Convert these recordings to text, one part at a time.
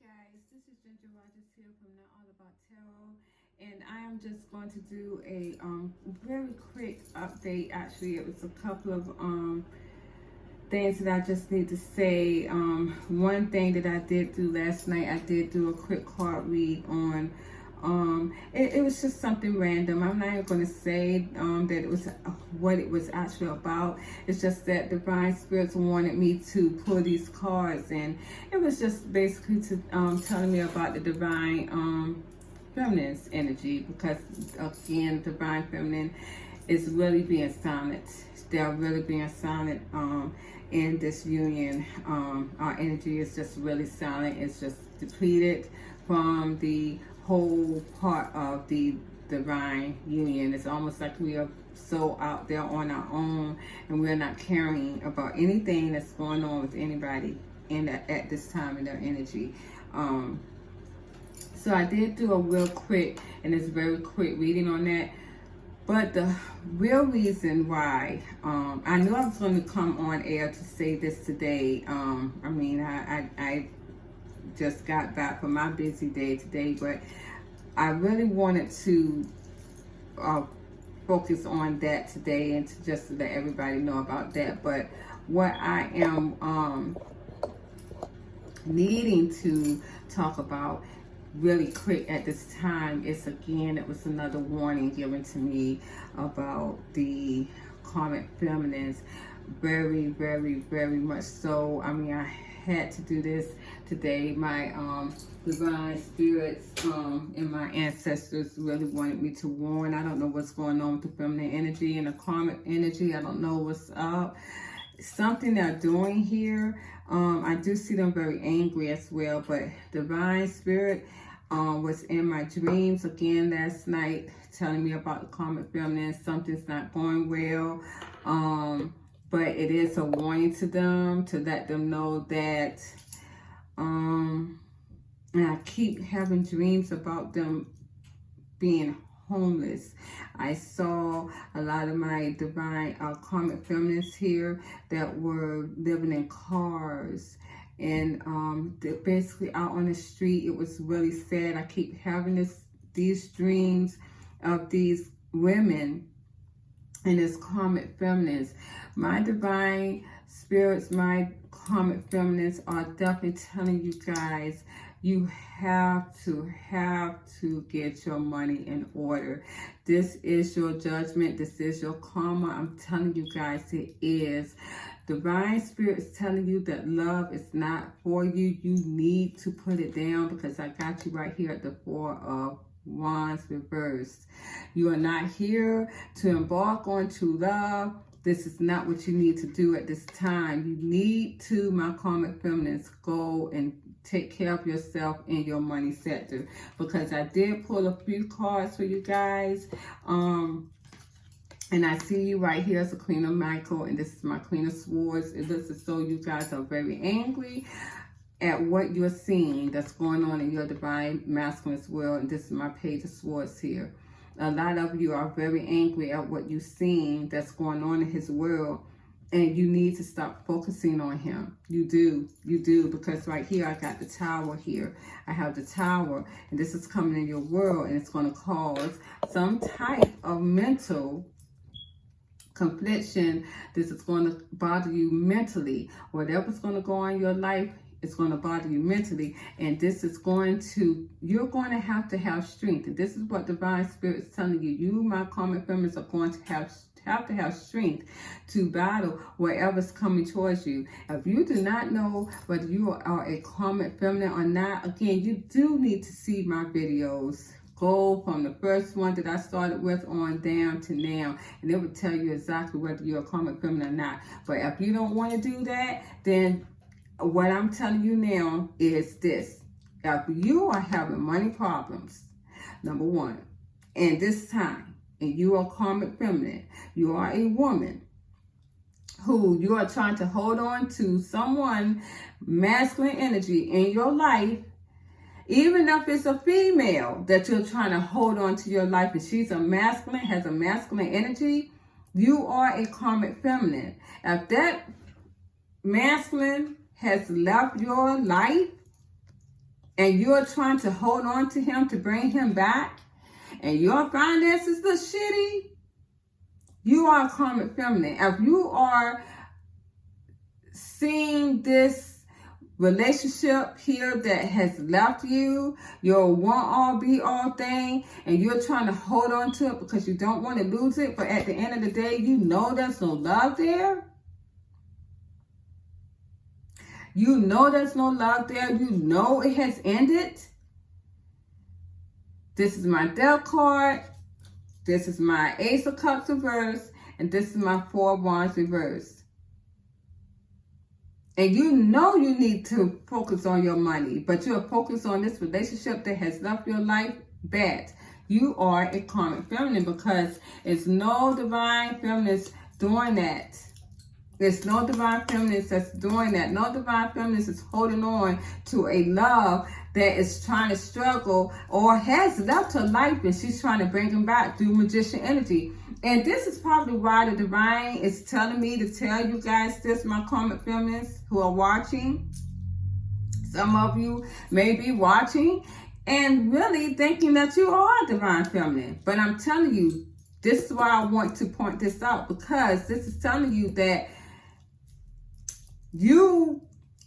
Guys, this is Ginger Rogers here from Not All About Tarot, and I am just going to do a very quick update. Actually, it was a couple of things that I just need to say. One thing that I did do last night, I did do a quick card read on. It was just something random. I'm not even going to say that it was what it was actually about. It's just that divine spirits wanted me to pull these cards, and it was just basically to telling me about the divine feminine's energy, because again, divine feminine is really being silent. They're really being silent in this union. Our energy is just really silent. It's just depleted from the whole part of the divine union. It's almost like we are so out there on our own, and we're not caring about anything that's going on with anybody at this time in their energy. So I did do a real quick, and it's very quick reading on that. But the real reason why, I knew I was going to come on air to say this today. I just got back from my busy day today, but I really wanted to focus on that today and to just let everybody know about that. But what I am needing to talk about really quick at this time is, again, it was another warning given to me about the karmic feminines. Very, very, very much so. I mean, I had to do this today. My divine spirits and my ancestors really wanted me to warn. I don't know what's going on with the feminine energy and the karmic energy. I don't know what's up. Something they're doing here. I do see them very angry as well, but divine spirit was in my dreams again last night, telling me about the karmic feminine. Something's not going well. But it is a warning to them, to let them know that, and I keep having dreams about them being homeless. I saw a lot of my divine karmic feminines here that were living in cars, and they're basically out on the street. It was really sad. I keep having these dreams of these women and as karmic feminines. My divine spirits, my karmic feminines are definitely telling you guys, you have to get your money in order. This is your judgment. This is your karma. I'm telling you guys, it is. Divine spirit is telling you that love is not for you. You need to put it down, because I got you right here at the Four of Wands reversed. You are not here to embark on true love. This is not what you need to do at this time. You need to, my karmic feminines, go and take care of yourself in your money sector, because I did pull a few cards for you guys. And I see you right here as a Queen of Michael, and this is my Queen of Swords. It looks as though you guys are very angry at what you're seeing that's going on in your divine masculine world. And this is my Page of Swords here. A lot of you are very angry at what you're seeing that's going on in his world, and you need to stop focusing on him. You do, because right here I got the Tower here. I have the Tower, and this is coming in your world, and it's going to cause some type of mental confliction. This is going to bother you mentally. Whatever's going to go on in your life, it's going to bother you mentally, and this is going to, you're going to have strength. And this is what divine spirit is telling you. You, my karmic feminines, are going to have strength to battle whatever's coming towards you. If you do not know whether you are a karmic feminine or not, again, you do need to see my videos. Go from the first one that I started with on down to now, and it will tell you exactly whether you're a karmic feminine or not. But if you don't want to do that, then what I'm telling you now is this. If you are having money problems, number one, and this time, and you are karmic feminine, you are a woman who you are trying to hold on to someone masculine energy in your life, even if it's a female that you're trying to hold on to your life, and she's a masculine, has a masculine energy, you are a karmic feminine. If that masculine has left your life, and you're trying to hold on to him to bring him back, and your finances look shitty, you are a karmic feminine. If you are seeing this relationship here that has left you, your want all be all thing, and you're trying to hold on to it because you don't want to lose it, but at the end of the day, you know there's no love there. You know there's no love there. You know it has ended. This is my Death card. This is my Ace of Cups reverse. And this is my Four of Wands reverse. And you know you need to focus on your money, but you're focused on this relationship that has left your life bad. You are a karmic feminine because it's no divine feminist doing that. There's no divine feminist that's doing that. No divine feminist is holding on to a love that is trying to struggle or has left her life and she's trying to bring him back through magician energy. And this is probably why the divine is telling me to tell you guys this, my karmic feminists who are watching. Some of you may be watching and really thinking that you are a divine feminine. But I'm telling you, this is why I want to point this out, because this is telling you that you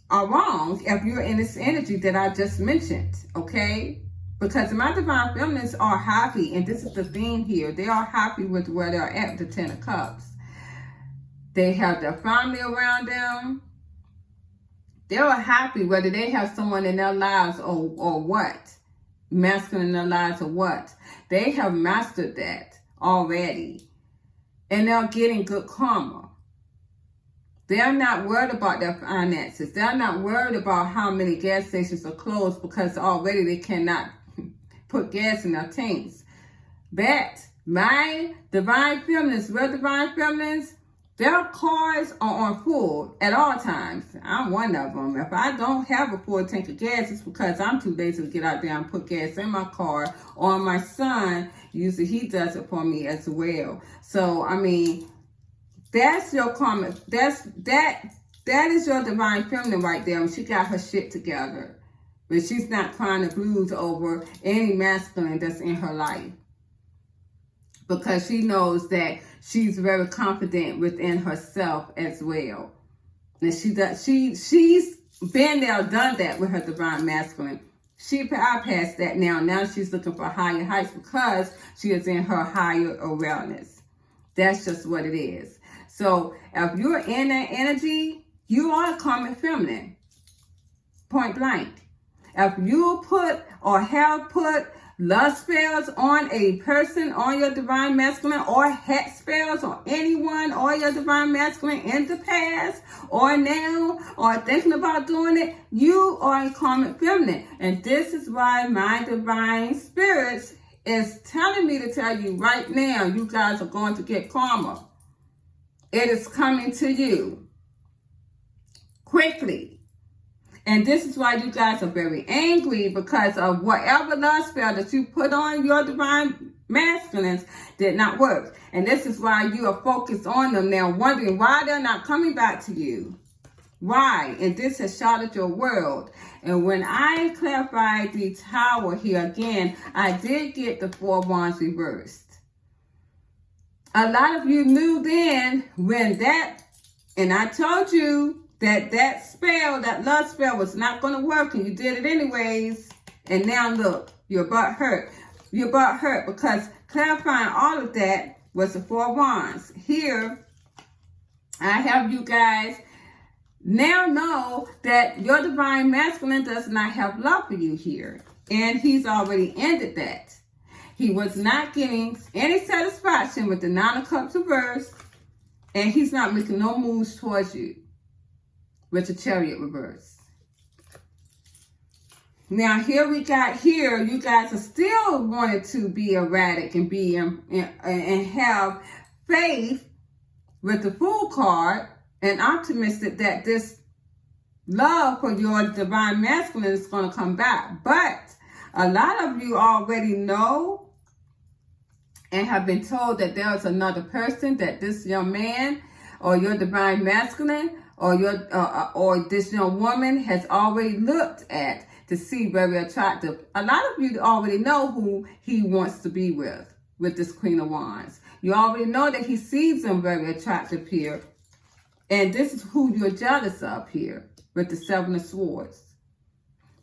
are wrong if you're in this energy that I just mentioned, okay? Because my divine feminines are happy, and this is the theme here. They are happy with where they're at, the Ten of Cups. They have their family around them. They are happy whether they have someone in their lives or what. Masculine in their lives or what. They have mastered that already. And they're getting good karma. They're not worried about their finances. They're not worried about how many gas stations are closed because already they cannot put gas in their tanks. But my divine feminines, real divine feminines, their cars are on full at all times. I'm one of them. If I don't have a full tank of gas, it's because I'm too lazy to get out there and put gas in my car. Or my son, usually he does it for me as well. So, I mean, that's your karma. That is your divine feminine right there. She got her shit together. But she's not crying the blues over any masculine that's in her life. Because she knows that she's very confident within herself as well. And she's been there, done that with her divine masculine. She bypassed that now. Now she's looking for higher heights because she is in her higher awareness. That's just what it is. So if you're in that energy, you are a karmic feminine. Point blank. If you put or have put lust spells on a person, on your divine masculine, or hex spells on anyone or your divine masculine in the past or now or thinking about doing it, you are a karmic feminine. And this is why my divine spirits is telling me to tell you right now, you guys are going to get karma. It is coming to you quickly. And this is why you guys are very angry, because of whatever love spell that you put on your divine masculines did not work. And this is why you are focused on them now, wondering why they're not coming back to you. Why? And this has shattered your world. And when I clarified the Tower here again, I did get the Four of Wands reversed. A lot of you knew then when that, and I told you, that spell, that love spell was not going to work, and you did it anyways. And now look, your butt hurt. Your butt hurt because clarifying all of that was the Four of Wands. Here, I have you guys now know that your divine masculine does not have love for you here. And he's already ended that. He was not getting any satisfaction with the Nine of Cups reverse, and he's not making no moves towards you with the Chariot reverse. Now here we got here, you guys are still wanting to be erratic and be and have faith with the Fool card and optimistic that this love for your divine masculine is going to come back. But a lot of you already know and have been told that there is another person that this young man or your divine masculine or this young woman has already looked at to see very attractive. A lot of you already know who he wants to be with this Queen of Wands. You already know that he sees them very attractive here. And this is who you're jealous of here with the Seven of Swords.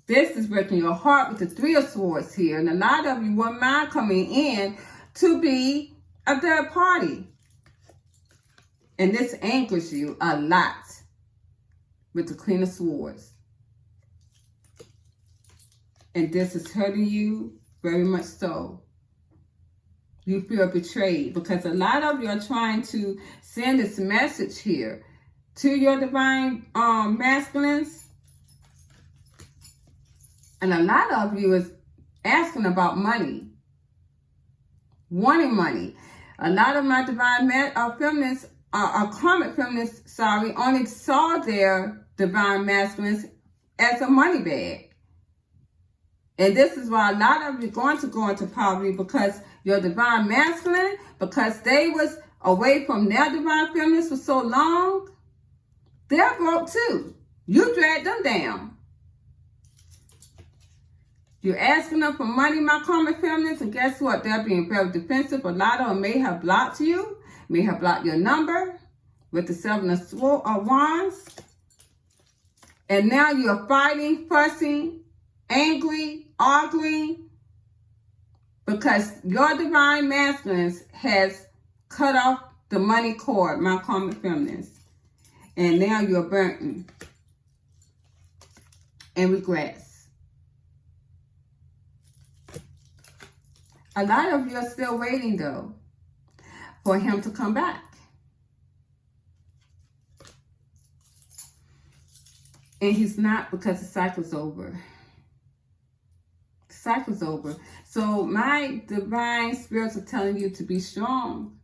This is breaking your heart with the Three of Swords here. And a lot of you wouldn't mind coming in to be a third party. And this angers you a lot with the Queen of Swords. And this is hurting you very much so. You feel betrayed because a lot of you are trying to send this message here to your divine masculines. And a lot of you is asking about money, wanting money. A lot of my divine feminists, karmic feminists, only saw their divine masculines as a money bag. And this is why a lot of you are going to go into poverty, because your divine masculine, because they was away from their divine feminines for so long, they're broke too. You dragged them down. You're asking them for money, my karmic feminists, and guess what? They're being very defensive. A lot of them may have blocked you, may have blocked your number with the Seven of Wands. And now you're fighting, fussing, angry, arguing, because your divine masculines has cut off the money cord, my karmic feminists. And now you're burnt and regrets. A lot of you are still waiting, though, for him to come back. And he's not, because the cycle's over. The cycle's over. So my divine spirits are telling you to be strong.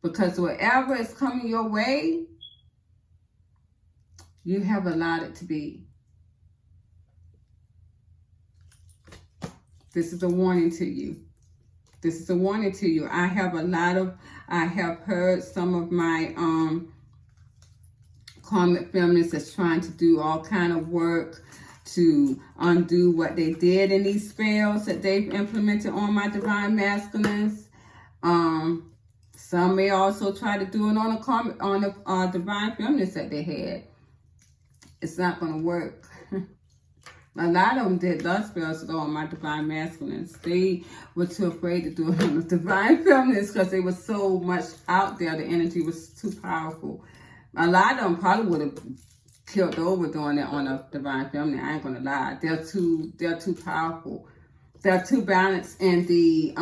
Because whatever is coming your way, you have allowed it to be. This is a warning to you. This is a warning to you. I have heard some of my karmic feminists that's trying to do all kind of work to undo what they did in these spells that they've implemented on my divine masculines. Some may also try to do it on the divine feminists that they had. It's not going to work. A lot of them did love spells on my divine masculines. They were too afraid to do it on the divine feminists because they were so much out there. The energy was too powerful. A lot of them probably would have killed over doing it on a divine feminine. I ain't gonna lie. They're too powerful. They're too balanced in the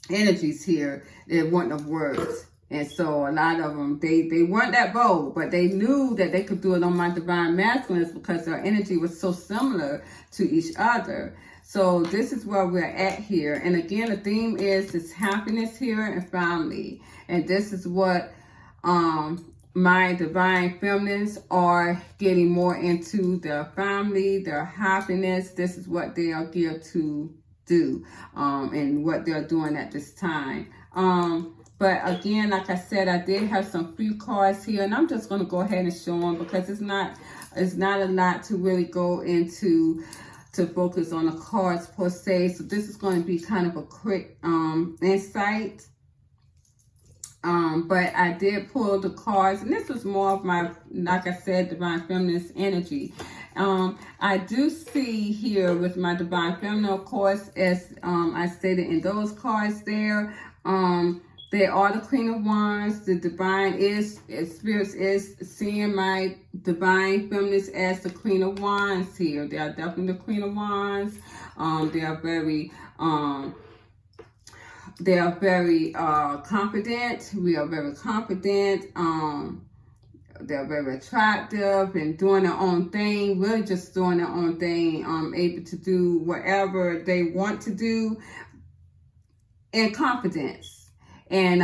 energies here. They wouldn't have worked. And so a lot of them, they weren't that bold, but they knew that they could do it on my divine masculines because their energy was so similar to each other. So this is where we're at here. And again, the theme is this happiness here and family. And this is what my divine feminines are getting more into, their family, their happiness. This is what they are geared to do and what they're doing at this time. But again, like I said, I did have some free cards here, and I'm just going to go ahead and show them because it's not a lot to really go into to focus on the cards per se. So this is going to be kind of a quick insight. But I did pull the cards, and this was more of my, like I said, divine feminist energy. I do see here with my divine feminine, of course, as I stated in those cards there, they are the Queen of Wands. The divine spirits is seeing my divine feminines as the Queen of Wands here. They are definitely the Queen of Wands. They are very confident. We are very confident. They're very attractive and doing their own thing, really just doing their own thing, able to do whatever they want to do in confidence. And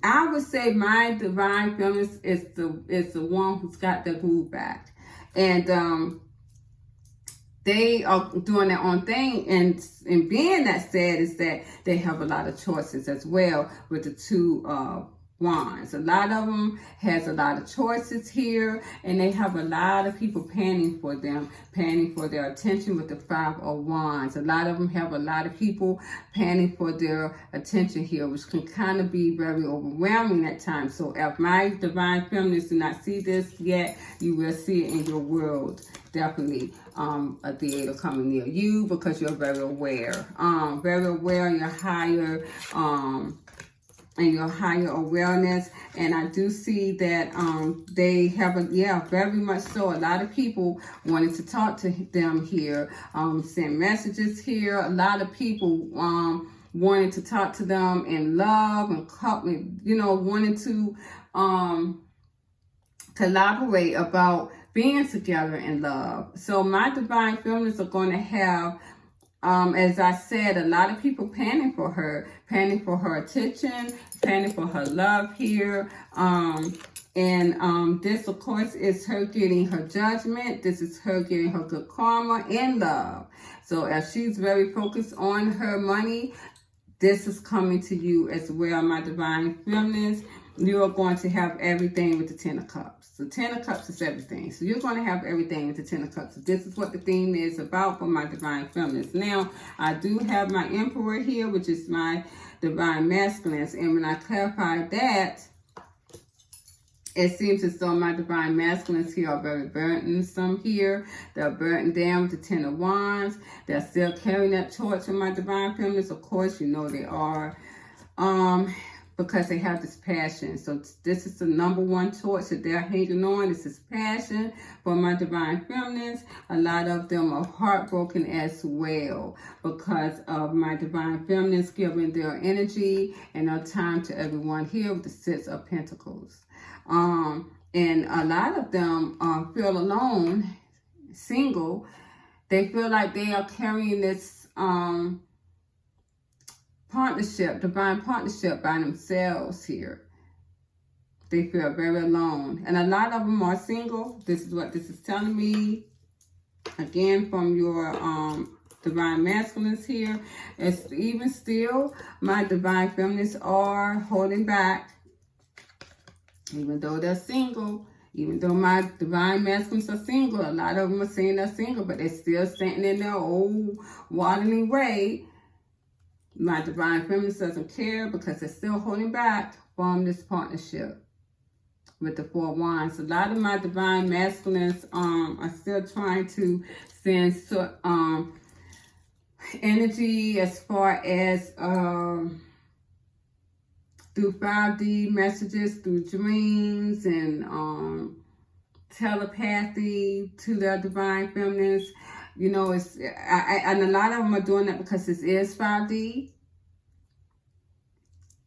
I would say my divine feminist is the one who's got their groove back. And they are doing their own thing, and being that said is that they have a lot of choices as well with the two Wands. A lot of them has a lot of choices here, and they have a lot of people panning for them, panning for their attention with the Five of Wands. A lot of them have a lot of people panning for their attention here, which can kind of be very overwhelming at times. So if my divine feminists do not see this yet, you will see it in your world. Definitely a theater coming near you, because you're very aware in your higher and your higher awareness. And I do see that they have very much so. A lot of people wanted to talk to them here, send messages here. A lot of people wanted to talk to them in love and wanted to collaborate about being together in love. So my divine feminists are going to have, as I said, a lot of people panning for her attention, panning for her love here. This, of course, is her getting her judgment. This is her getting her good karma in love. So if she's very focused on her money, this is coming to you as well, my divine feminists. You are going to have everything with the Ten of Cups. The Ten of Cups is everything. So you're going to have everything with the Ten of Cups. So this is what the theme is about for my divine feminists. Now, I do have my Emperor here, which is my divine masculines. And when I clarify that, it seems as though my divine masculines here are very burdensome here. They're burdened down with the Ten of Wands. They're still carrying that torch for my divine feminists. Of course, you know they are. Because they have this passion. So this is the number one torch that they're hanging on. This is passion for my divine feminists. A lot of them are heartbroken as well because of my divine feminists giving their energy and their time to everyone here with the Six of Pentacles. And a lot of them feel alone, single. They feel like they are carrying this divine partnership by themselves here. They feel very alone. And a lot of them are single. This is what this is telling me. Again, from your divine masculines here. It's even still, my divine feminists are holding back. Even though they're single. Even though my divine masculines are single. A lot of them are saying they're single, but they're still standing in their old waddling way. My divine feminist doesn't care because they're still holding back from this partnership with the Four of Wands. A lot of my divine masculines are still trying to send energy as far as through 5D messages, through dreams and telepathy to their divine feminists. You know, and a lot of them are doing that because this is 5D.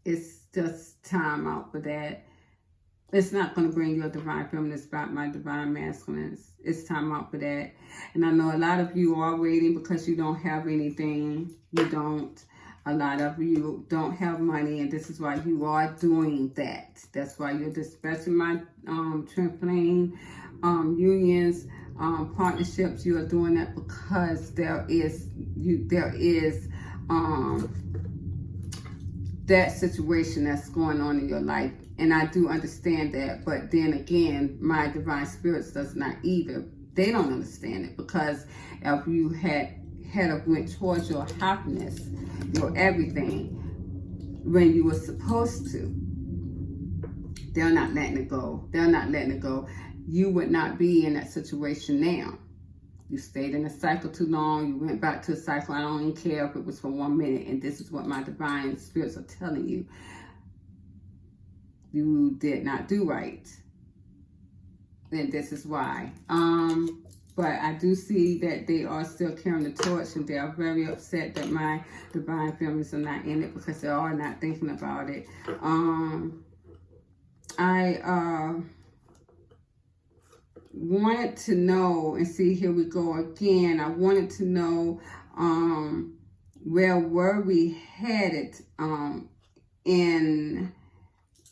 It's just time out for that. It's not going to bring your divine feminists back, my divine masculines. It's time out for that. And I know a lot of you are waiting because you don't have anything. You don't. A lot of you don't have money, and this is why you are doing that. That's why you're dispatching my twin flame unions. Partnerships. You are doing that because there is that situation that's going on in your life, and I do understand that. But then again, my divine spirits does not either. They don't understand it, because if you had went towards your happiness, your everything, when you were supposed to, they're not letting it go. They're not letting it go. You would not be in that situation now. You stayed in a cycle too long. You went back to a cycle. I don't even care if it was for 1 minute. And this is what my divine spirits are telling you. You did not do right. And this is why. But I do see that they are still carrying the torch, and they are very upset that my divine feminists are not in it, because they are not thinking about it. I wanted to know, and see, here we go again. I wanted to know where were we headed on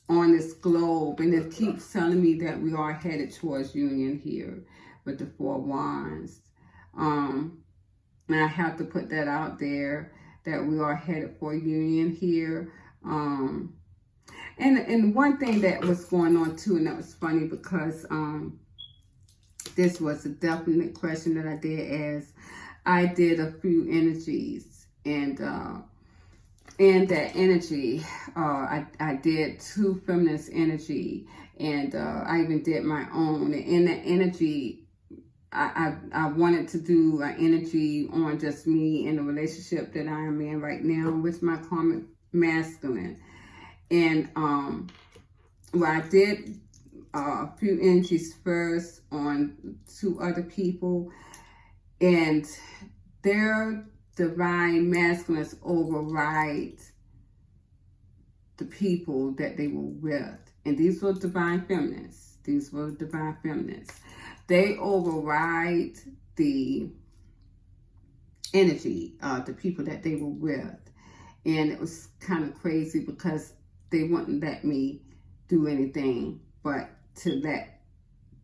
this globe, and it keeps telling me that we are headed towards union here with the Four of Wands. And I have to put that out there, that we are headed for union here. And one thing that was going on too, and that was funny because this was a definite question that I did ask. I did a few energies, and in that energy, I did 2 feminist energy, and I even did my own. And in that energy, I wanted to do an energy on just me in the relationship that I am in right now with my karmic masculine. And well, I did a few energies first on 2 other people, and their divine masculines override the people that they were with. And these were divine feminists. These were divine feminists. They override the energy of the people that they were with. And it was kind of crazy because they wouldn't let me do anything but to let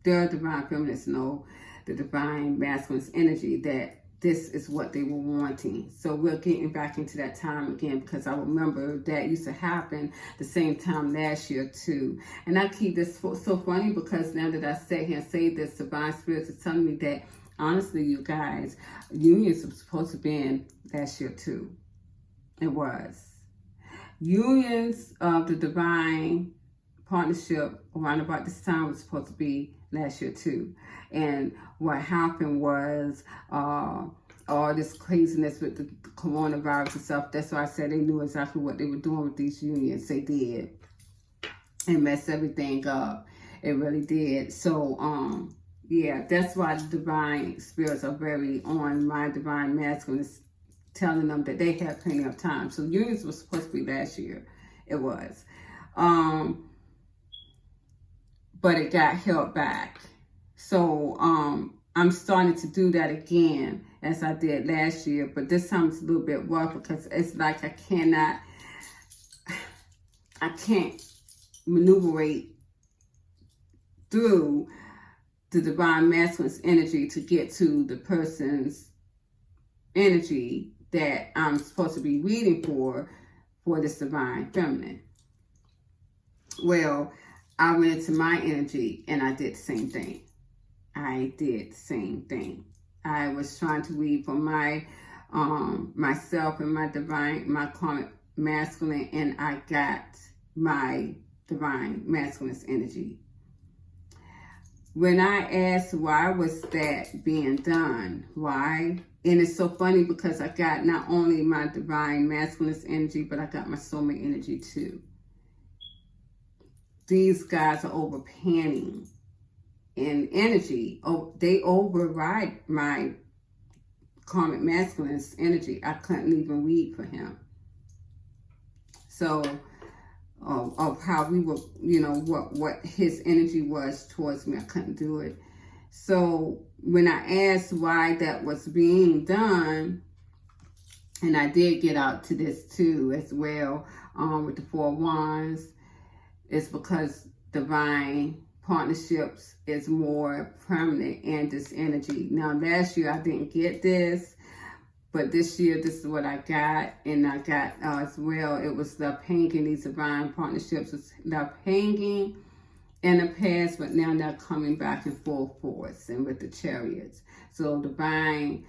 their divine feminists know, the divine masculine's energy, that this is what they were wanting. So we're getting back into that time again, because I remember that used to happen the same time last year too. And I keep this so funny because now that I sit here and say this, divine spirits is telling me that honestly, you guys, unions were supposed to be in last year too. It was. Unions of the divine partnership around about this time was supposed to be last year too. And what happened was all this craziness with the coronavirus and stuff. That's why I said they knew exactly what they were doing with these unions. They did. And messed everything up. It really did. So yeah, that's why the divine spirits are very on my divine masculine, telling them that they have plenty of time. So unions was supposed to be last year. It was. But it got held back. So I'm starting to do that again as I did last year. But this time it's a little bit rough because it's like I can't maneuverate through the divine masculine's energy to get to the person's energy that I'm supposed to be reading for this divine feminine. Well, I went into my energy and I did the same thing. I did the same thing. I was trying to read for my myself and my karmic masculine, and I got my divine masculine's energy. When I asked why was that being done, why? And it's so funny because I got not only my divine masculine's energy, but I got my soulmate energy too. These guys are overpanning in energy. Oh, they override my karmic masculine's energy. I couldn't even read for him. So, of how we were, what his energy was towards me, I couldn't do it. So when I asked why that was being done, and I did get out to this too as well, with the 4 wands, it's because divine partnerships is more permanent in this energy. Now, last year I didn't get this, but this year this is what I got. And I got as well, it was left hanging. These divine partnerships was left hanging in the past, but now they're coming back in full force and with the chariots. So divine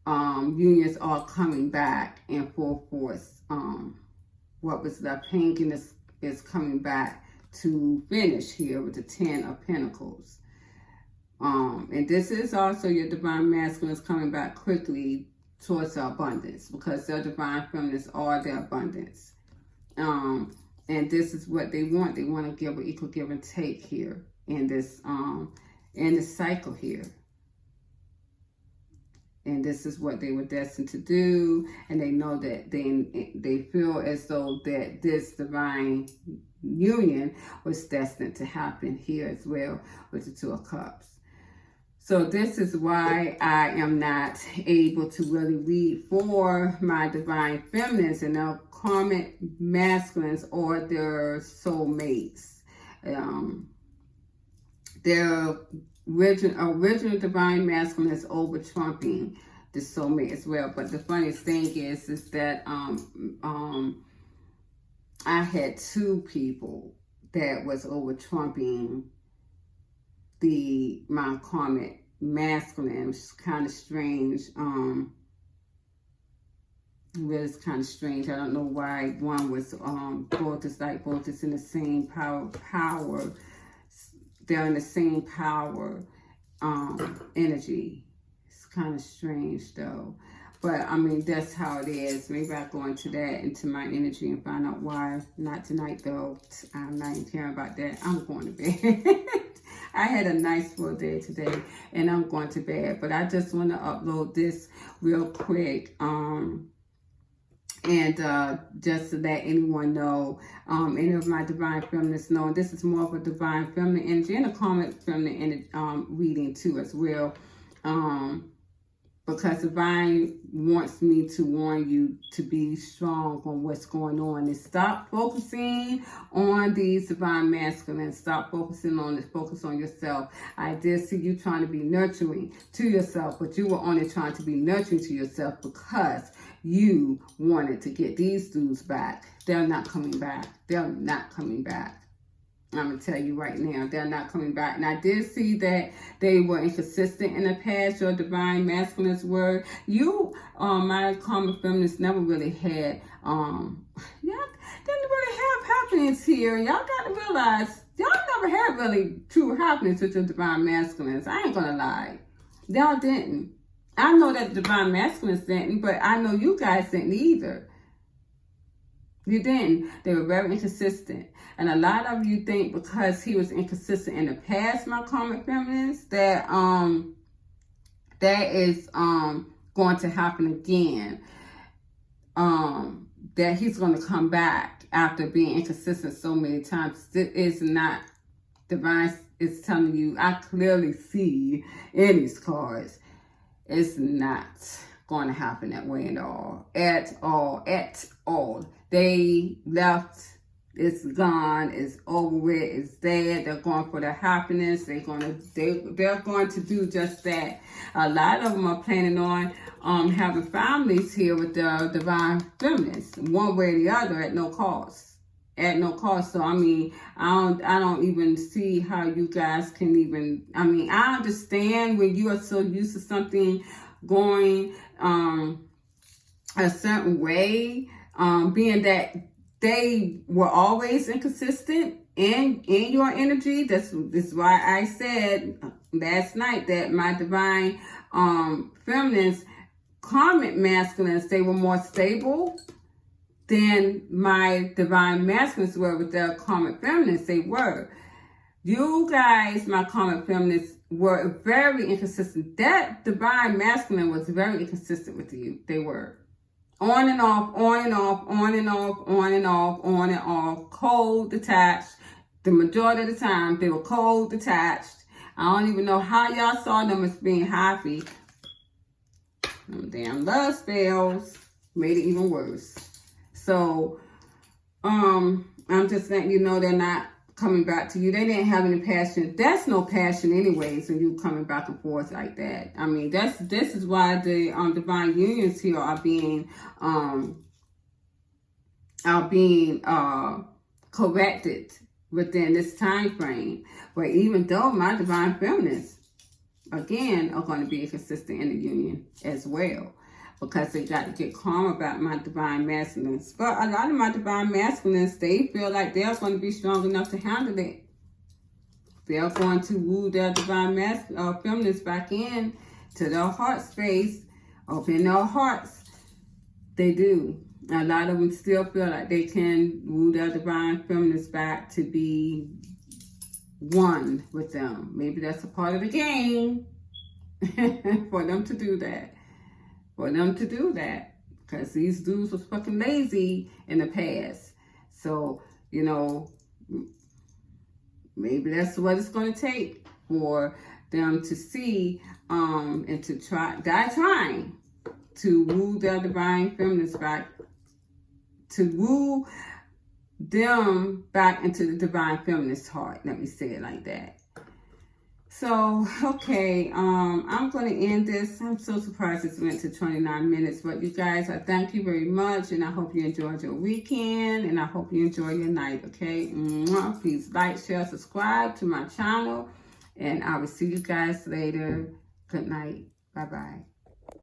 unions are coming back in full force. What was left hanging is coming back to finish here with the 10 of Pentacles. And this is also your divine masculine is coming back quickly towards the abundance, because their divine feminines are their abundance. And this is what they want. They want to give an equal give and take here in this cycle here. And this is what they were destined to do. And they know that they feel as though that this divine union was destined to happen here as well with the 2 of Cups. So this is why I am not able to really read for my divine feminines and their karmic masculines or their soulmates. Their original divine masculine is over trumping the soulmate as well. But the funniest thing is that I had two people that was over trumping my karmic masculine, which is kind of strange. It's kind of strange. I don't know why one was both is like both is in the same power. They're in the same power energy. It's kind of strange though. But I mean, that's how it is. Maybe I'll go into my energy and find out why. Not tonight though. I'm not even caring about that. I'm going to bed. I had a nice full day today and I'm going to bed. But I just want to upload this real quick. And just to let anyone know, any of my divine feminists know, this is more of a divine feminine energy and a karmic feminine energy, reading too as well. Because divine wants me to warn you to be strong on what's going on and stop focusing on these divine masculines. Stop focusing on this. Focus on yourself. I did see you trying to be nurturing to yourself, but you were only trying to be nurturing to yourself because you wanted to get these dudes back. They're not coming back. They're not coming back. I'm going to tell you right now, they're not coming back. And I did see that they were inconsistent in the past. Your divine masculines were. You, my karmic feminists, never really had, y'all didn't really have happenings here. Y'all got to realize, y'all never had really true happenings with your divine masculines. I ain't going to lie. Y'all didn't. I know that the divine masculines didn't, but I know you guys didn't either. You didn't. They were very inconsistent. And a lot of you think because he was inconsistent in the past, my karmic feminists, that that is going to happen again. That he's going to come back after being inconsistent so many times. It is not. Divine is telling you, I clearly see in these cards, it's not going to happen that way at all. At all. At all. They left. It's gone. It's over with. It's dead. They're going for their happiness. They're going to do just that. A lot of them are planning on having families here with the divine feminists, one way or the other, at no cost. At no cost. So I mean, I don't even see how you guys can even. I mean, I understand when you are so used to something going a certain way, being that they were always inconsistent in your energy. This is why I said last night that my divine feminines, karmic masculines, they were more stable than my divine masculines were with their karmic feminines. They were. You guys, my karmic feminists, were very inconsistent. That divine masculine was very inconsistent with you. They were. On and off, on and off, on and off, on and off, on and off. Cold, detached. The majority of the time, they were cold, detached. I don't even know how y'all saw them as being happy. Them damn love spells made it even worse. So, I'm just letting you know they're not coming back to you. They didn't have any passion. That's no passion anyways when you coming back and forth like that. I mean, this is why the divine unions here are being corrected within this time frame. But even though my divine feminists, again, are going to be inconsistent in the union as well, because they got to get calm about my divine masculines. But a lot of my divine masculines, they feel like they're going to be strong enough to handle it. They're going to woo their divine feminists back in to their heart space, open their hearts. They do. A lot of them still feel like they can woo their divine feminists back to be one with them. Maybe that's a part of the game for them to do that. For them to do that, because these dudes was fucking lazy in the past. So, you know, maybe that's what it's going to take for them to see and to trying to woo their divine feminists back, to woo them back into the divine feminist heart. Let me say it like that. So, okay, I'm going to end this. I'm so surprised it went to 29 minutes. But you guys, I thank you very much. And I hope you enjoyed your weekend. And I hope you enjoy your night, okay? Mwah. Please like, share, subscribe to my channel. And I will see you guys later. Good night. Bye-bye.